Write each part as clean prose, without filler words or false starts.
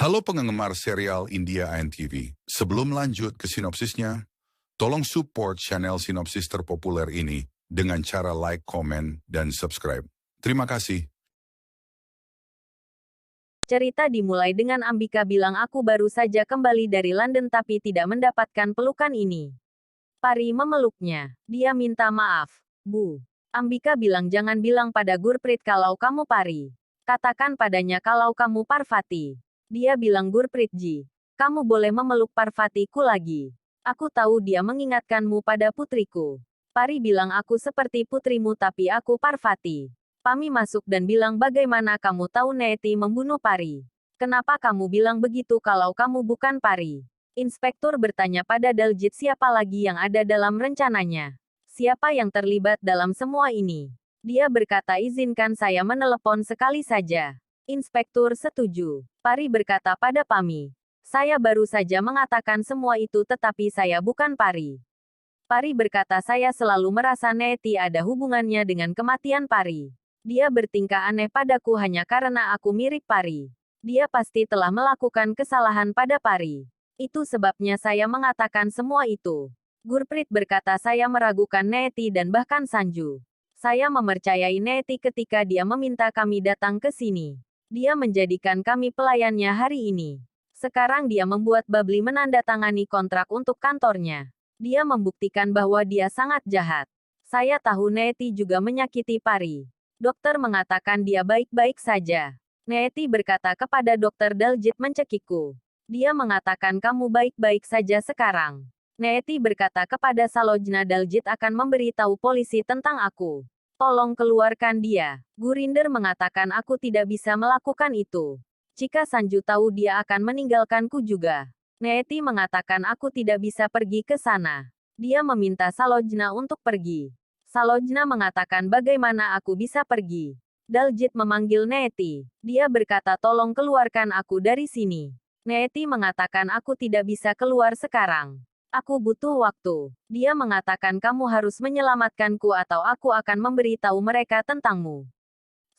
Halo penggemar serial India ANTV. Sebelum lanjut ke sinopsisnya, tolong support channel sinopsis terpopuler ini dengan cara like, komen, dan subscribe. Terima kasih. Cerita dimulai dengan Ambika bilang aku baru saja kembali dari London tapi tidak mendapatkan pelukan ini. Pari memeluknya. Dia minta maaf. Bu. Ambika bilang jangan bilang pada Gurprit kalau kamu Pari. Katakan padanya kalau kamu Parvati. Dia bilang Gurpritji, kamu boleh memeluk Parvatiku lagi. Aku tahu dia mengingatkanmu pada putriku. Pari bilang aku seperti putrimu tapi aku Parvati. Pami masuk dan bilang bagaimana kamu tahu Neeti membunuh Pari? Kenapa kamu bilang begitu kalau kamu bukan Pari? Inspektur bertanya pada Daljit siapa lagi yang ada dalam rencananya. Siapa yang terlibat dalam semua ini? Dia berkata izinkan saya menelepon sekali saja. Inspektur setuju. Pari berkata pada Pami. Saya baru saja mengatakan semua itu tetapi saya bukan Pari. Pari berkata saya selalu merasa Neeti ada hubungannya dengan kematian Pari. Dia bertingkah aneh padaku hanya karena aku mirip Pari. Dia pasti telah melakukan kesalahan pada Pari. Itu sebabnya saya mengatakan semua itu. Gurprit berkata saya meragukan Neeti dan bahkan Sanju. Saya mempercayai Neeti ketika dia meminta kami datang ke sini. Dia menjadikan kami pelayannya hari ini. Sekarang dia membuat Babli menandatangani kontrak untuk kantornya. Dia membuktikan bahwa dia sangat jahat. Saya tahu Neeti juga menyakiti Pari. Dokter mengatakan dia baik-baik saja. Neeti berkata kepada dokter Daljit mencekikku. Dia mengatakan kamu baik-baik saja sekarang. Neeti berkata kepada Salojna Daljit akan memberitahu polisi tentang aku. Tolong keluarkan dia. Gurinder mengatakan aku tidak bisa melakukan itu. Jika Sanju tahu dia akan meninggalkanku juga. Neeti mengatakan aku tidak bisa pergi ke sana. Dia meminta Salojna untuk pergi. Salojna mengatakan bagaimana aku bisa pergi. Daljit memanggil Neeti. Dia berkata tolong keluarkan aku dari sini. Neeti mengatakan aku tidak bisa keluar sekarang. Aku butuh waktu. Dia mengatakan kamu harus menyelamatkanku atau aku akan memberitahu mereka tentangmu.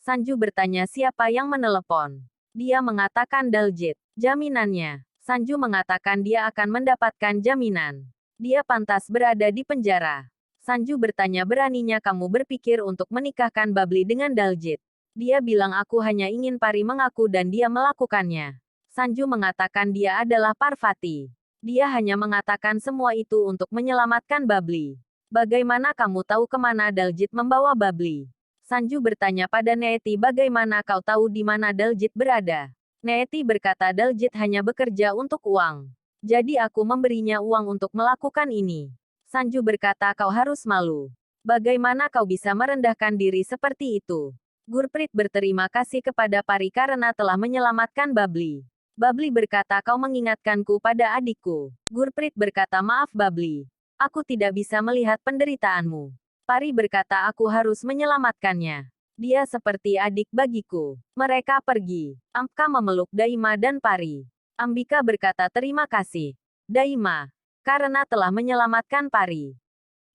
Sanju bertanya siapa yang menelepon. Dia mengatakan Daljit. Jaminannya. Sanju mengatakan dia akan mendapatkan jaminan. Dia pantas berada di penjara. Sanju bertanya beraninya kamu berpikir untuk menikahkan Babli dengan Daljit. Dia bilang aku hanya ingin Pari mengaku dan dia melakukannya. Sanju mengatakan dia adalah Parvati. Dia hanya mengatakan semua itu untuk menyelamatkan Babli. Bagaimana kamu tahu kemana Daljit membawa Babli? Sanju bertanya pada Neeti bagaimana kau tahu di mana Daljit berada? Neeti berkata Daljit hanya bekerja untuk uang. Jadi aku memberinya uang untuk melakukan ini. Sanju berkata kau harus malu. Bagaimana kau bisa merendahkan diri seperti itu? Gurprit berterima kasih kepada Pari karena telah menyelamatkan Babli. Babli berkata kau mengingatkanku pada adikku. Gurprit berkata maaf Babli. Aku tidak bisa melihat penderitaanmu. Pari berkata aku harus menyelamatkannya. Dia seperti adik bagiku. Mereka pergi. Ambika memeluk Daima dan Pari. Ambika berkata terima kasih. Daima. Karena telah menyelamatkan Pari.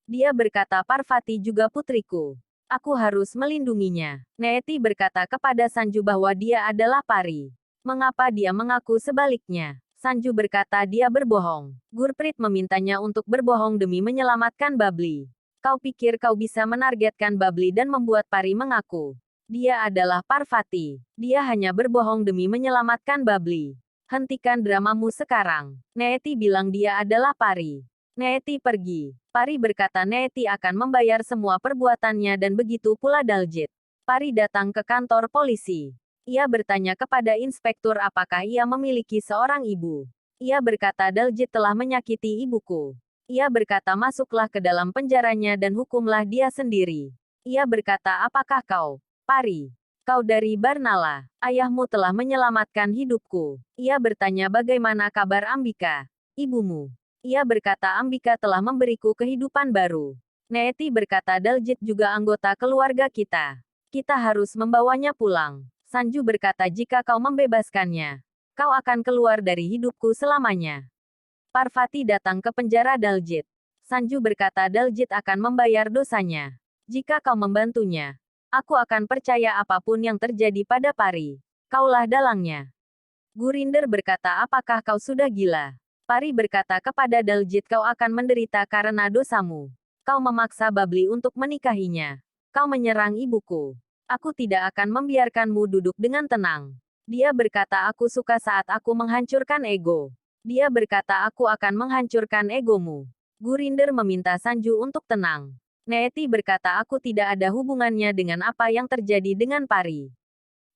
Dia berkata Parvati juga putriku. Aku harus melindunginya. Neeti berkata kepada Sanju bahwa dia adalah Pari. Mengapa dia mengaku sebaliknya? Sanju berkata dia berbohong. Gurprit memintanya untuk berbohong demi menyelamatkan Babli. Kau pikir kau bisa menargetkan Babli dan membuat Pari mengaku? Dia adalah Parvati. Dia hanya berbohong demi menyelamatkan Babli. Hentikan dramamu sekarang. Neeti bilang dia adalah Pari. Neeti pergi. Pari berkata Neeti akan membayar semua perbuatannya dan begitu pula Daljit. Pari datang ke kantor polisi. Ia bertanya kepada inspektur apakah ia memiliki seorang ibu. Ia berkata Daljit telah menyakiti ibuku. Ia berkata masuklah ke dalam penjaranya dan hukumlah dia sendiri. Ia berkata apakah kau, Pari? Kau dari Barnala. Ayahmu telah menyelamatkan hidupku. Ia bertanya bagaimana kabar Ambika, ibumu. Ia berkata Ambika telah memberiku kehidupan baru. Neeti berkata Daljit juga anggota keluarga kita. Kita harus membawanya pulang. Sanju berkata jika kau membebaskannya, kau akan keluar dari hidupku selamanya. Parvati datang ke penjara Daljit. Sanju berkata Daljit akan membayar dosanya. Jika kau membantunya, aku akan percaya apapun yang terjadi pada Pari. Kaulah dalangnya. Gurinder berkata, apakah kau sudah gila? Pari berkata kepada Daljit, kau akan menderita karena dosamu. Kau memaksa Babli untuk menikahinya. Kau menyerang ibuku. Aku tidak akan membiarkanmu duduk dengan tenang. Dia berkata, aku suka saat aku menghancurkan ego. Dia berkata, aku akan menghancurkan egomu. Gurinder meminta Sanju untuk tenang. Neeti berkata, aku tidak ada hubungannya dengan apa yang terjadi dengan Pari.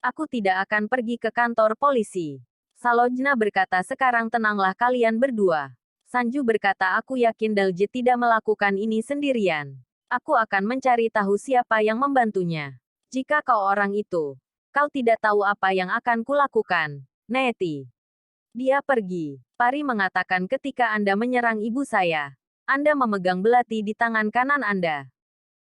Aku tidak akan pergi ke kantor polisi. Salojna berkata, sekarang tenanglah kalian berdua. Sanju berkata, aku yakin Daljit tidak melakukan ini sendirian. Aku akan mencari tahu siapa yang membantunya. Jika kau orang itu, kau tidak tahu apa yang akan kulakukan. Neeti. Dia pergi. Pari mengatakan, ketika Anda menyerang ibu saya, Anda memegang belati di tangan kanan Anda.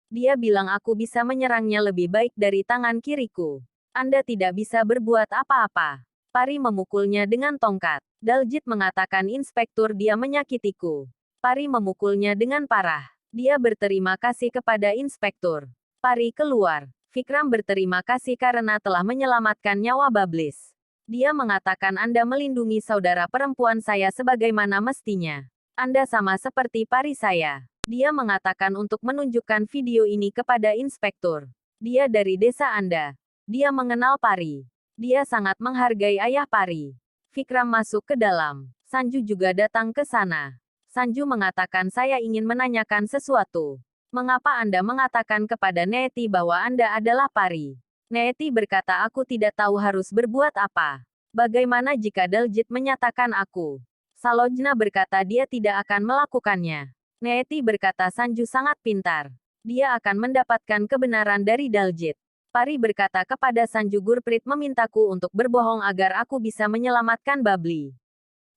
Dia bilang aku bisa menyerangnya lebih baik dari tangan kiriku. Anda tidak bisa berbuat apa-apa. Pari memukulnya dengan tongkat. Daljit mengatakan, Inspektur, dia menyakitiku. Pari memukulnya dengan parah. Dia berterima kasih kepada Inspektur. Pari keluar. Vikram berterima kasih karena telah menyelamatkan nyawa Bablis. Dia mengatakan, Anda melindungi saudara perempuan saya sebagaimana mestinya. Anda sama seperti Pari saya. Dia mengatakan untuk menunjukkan video ini kepada Inspektur. Dia dari desa Anda. Dia mengenal Pari. Dia sangat menghargai ayah Pari. Vikram masuk ke dalam. Sanju juga datang ke sana. Sanju mengatakan, saya ingin menanyakan sesuatu. Mengapa Anda mengatakan kepada Neeti bahwa Anda adalah Pari? Neeti berkata, aku tidak tahu harus berbuat apa. Bagaimana jika Daljit menyatakan aku? Salojna berkata, dia tidak akan melakukannya. Neeti berkata, Sanju sangat pintar. Dia akan mendapatkan kebenaran dari Daljit. Pari berkata kepada Sanju, Gurprit memintaku untuk berbohong agar aku bisa menyelamatkan Babli.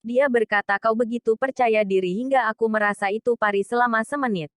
Dia berkata, kau begitu percaya diri hingga aku merasa itu Pari selama semenit.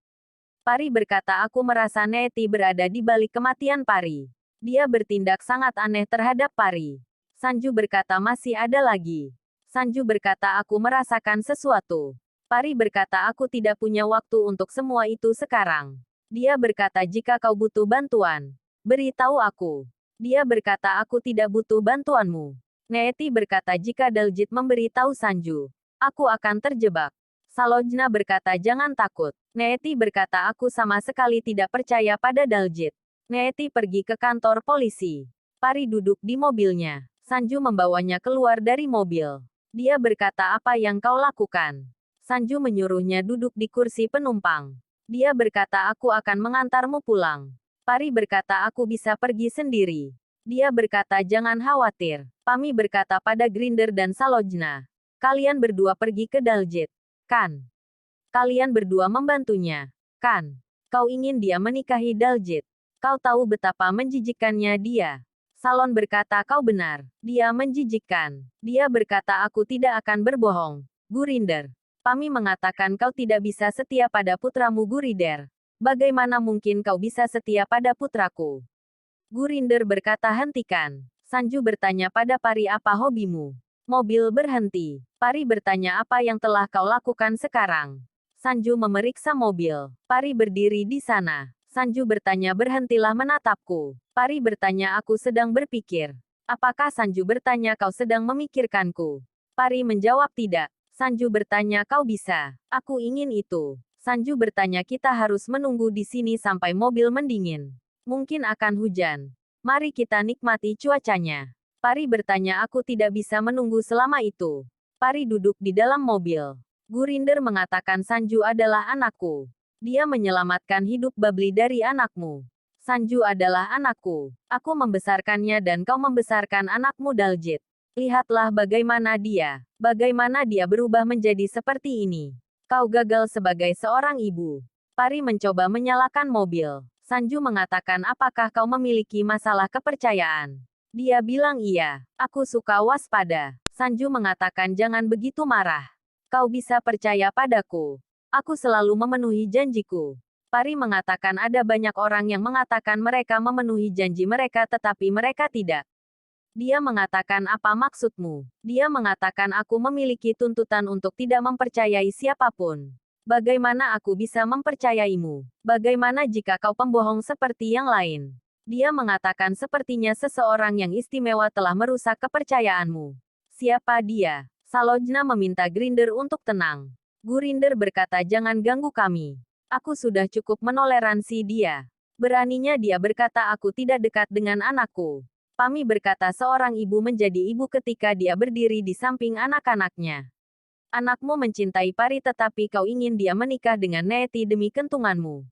Pari berkata, aku merasa Neeti berada di balik kematian Pari. Dia bertindak sangat aneh terhadap Pari. Sanju berkata, masih ada lagi. Sanju berkata, aku merasakan sesuatu. Pari berkata, aku tidak punya waktu untuk semua itu sekarang. Dia berkata, jika kau butuh bantuan, beritahu aku. Dia berkata, aku tidak butuh bantuanmu. Neeti berkata, jika Daljit memberitahu Sanju, aku akan terjebak. Salojna berkata, jangan takut. Neeti berkata, aku sama sekali tidak percaya pada Daljit. Neeti pergi ke kantor polisi. Pari duduk di mobilnya. Sanju membawanya keluar dari mobil. Dia berkata, apa yang kau lakukan? Sanju menyuruhnya duduk di kursi penumpang. Dia berkata, aku akan mengantarmu pulang. Pari berkata, aku bisa pergi sendiri. Dia berkata, jangan khawatir. Pami berkata pada Grinder dan Salojna, kalian berdua pergi ke Daljit, kan? Kalian berdua membantunya, kan? Kau ingin dia menikahi Daljit. Kau tahu betapa menjijikkannya dia. Salon berkata, kau benar. Dia menjijikkan. Dia berkata, aku tidak akan berbohong. Gurinder. Pami mengatakan, kau tidak bisa setia pada putramu Gurinder. Bagaimana mungkin kau bisa setia pada putraku? Gurinder berkata, hentikan. Sanju bertanya pada Pari, apa hobimu? Mobil berhenti. Pari bertanya, apa yang telah kau lakukan sekarang? Sanju memeriksa mobil. Pari berdiri di sana. Sanju bertanya, berhentilah menatapku. Pari bertanya, aku sedang berpikir. Apakah Sanju bertanya, kau sedang memikirkanku? Pari menjawab, tidak. Sanju bertanya, kau bisa. Aku ingin itu. Sanju bertanya, kita harus menunggu di sini sampai mobil mendingin. Mungkin akan hujan. Mari kita nikmati cuacanya. Pari bertanya, aku tidak bisa menunggu selama itu. Pari duduk di dalam mobil. Gurinder mengatakan, Sanju adalah anakku. Dia menyelamatkan hidup Babli dari anakmu. Sanju adalah anakku. Aku membesarkannya dan kau membesarkan anakmu Daljit. Lihatlah bagaimana dia berubah menjadi seperti ini. Kau gagal sebagai seorang ibu. Pari mencoba menyalakan mobil. Sanju mengatakan, apakah kau memiliki masalah kepercayaan? Dia bilang iya. Aku suka waspada. Sanju mengatakan, jangan begitu marah. Kau bisa percaya padaku. Aku selalu memenuhi janjiku. Pari mengatakan, ada banyak orang yang mengatakan mereka memenuhi janji mereka tetapi mereka tidak. Dia mengatakan, apa maksudmu? Dia mengatakan, aku memiliki tuntutan untuk tidak mempercayai siapapun. Bagaimana aku bisa mempercayaimu? Bagaimana jika kau pembohong seperti yang lain? Dia mengatakan, sepertinya seseorang yang istimewa telah merusak kepercayaanmu. Siapa dia? Salojna meminta Grinder untuk tenang. Gurinder berkata jangan ganggu kami. Aku sudah cukup menoleransi dia. Beraninya dia berkata aku tidak dekat dengan anakku. Pami berkata seorang ibu menjadi ibu ketika dia berdiri di samping anak-anaknya. Anakmu mencintai Pari tetapi kau ingin dia menikah dengan Neeti demi kentunganmu.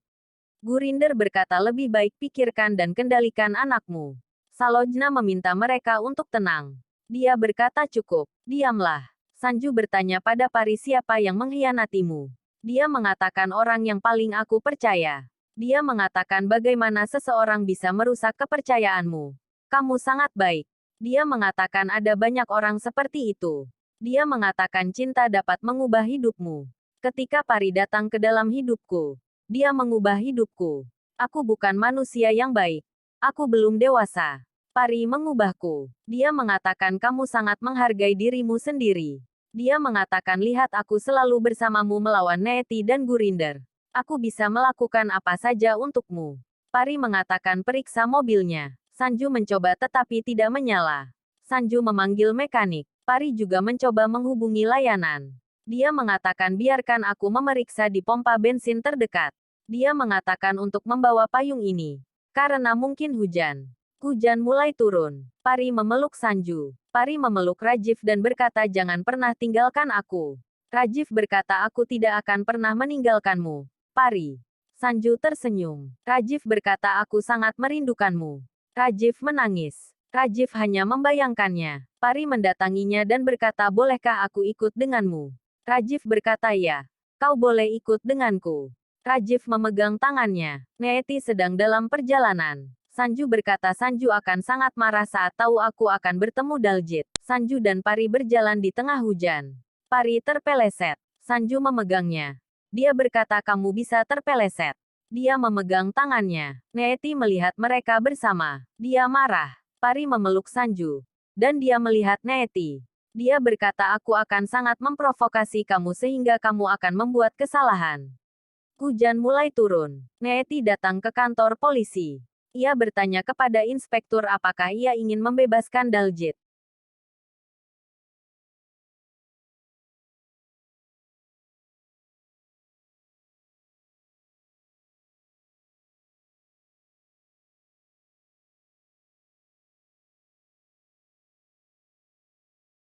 Gurinder berkata lebih baik pikirkan dan kendalikan anakmu. Salojna meminta mereka untuk tenang. Dia berkata cukup, diamlah. Sanju bertanya pada Pari siapa yang mengkhianatimu. Dia mengatakan orang yang paling aku percaya. Dia mengatakan bagaimana seseorang bisa merusak kepercayaanmu. Kamu sangat baik. Dia mengatakan ada banyak orang seperti itu. Dia mengatakan cinta dapat mengubah hidupmu. Ketika Pari datang ke dalam hidupku, dia mengubah hidupku. Aku bukan manusia yang baik. Aku belum dewasa. Pari mengubahku. Dia mengatakan kamu sangat menghargai dirimu sendiri. Dia mengatakan lihat aku selalu bersamamu melawan Neeti dan Gurinder. Aku bisa melakukan apa saja untukmu. Pari mengatakan periksa mobilnya. Sanju mencoba tetapi tidak menyala. Sanju memanggil mekanik. Pari juga mencoba menghubungi layanan. Dia mengatakan biarkan aku memeriksa di pompa bensin terdekat. Dia mengatakan untuk membawa payung ini. Karena mungkin hujan. Hujan mulai turun. Pari memeluk Sanju. Pari memeluk Rajiv dan berkata jangan pernah tinggalkan aku. Rajiv berkata aku tidak akan pernah meninggalkanmu. Pari. Sanju tersenyum. Rajiv berkata aku sangat merindukanmu. Rajiv menangis. Rajiv hanya membayangkannya. Pari mendatanginya dan berkata bolehkah aku ikut denganmu? Rajiv berkata ya. Kau boleh ikut denganku. Rajiv memegang tangannya. Neeti sedang dalam perjalanan. Sanju berkata Sanju akan sangat marah saat tahu aku akan bertemu Daljit. Sanju dan Pari berjalan di tengah hujan. Pari terpeleset. Sanju memegangnya. Dia berkata kamu bisa terpeleset. Dia memegang tangannya. Neeti melihat mereka bersama. Dia marah. Pari memeluk Sanju. Dan dia melihat Neeti. Dia berkata aku akan sangat memprovokasi kamu sehingga kamu akan membuat kesalahan. Hujan mulai turun. Neeti datang ke kantor polisi. Ia bertanya kepada inspektur apakah ia ingin membebaskan Daljit.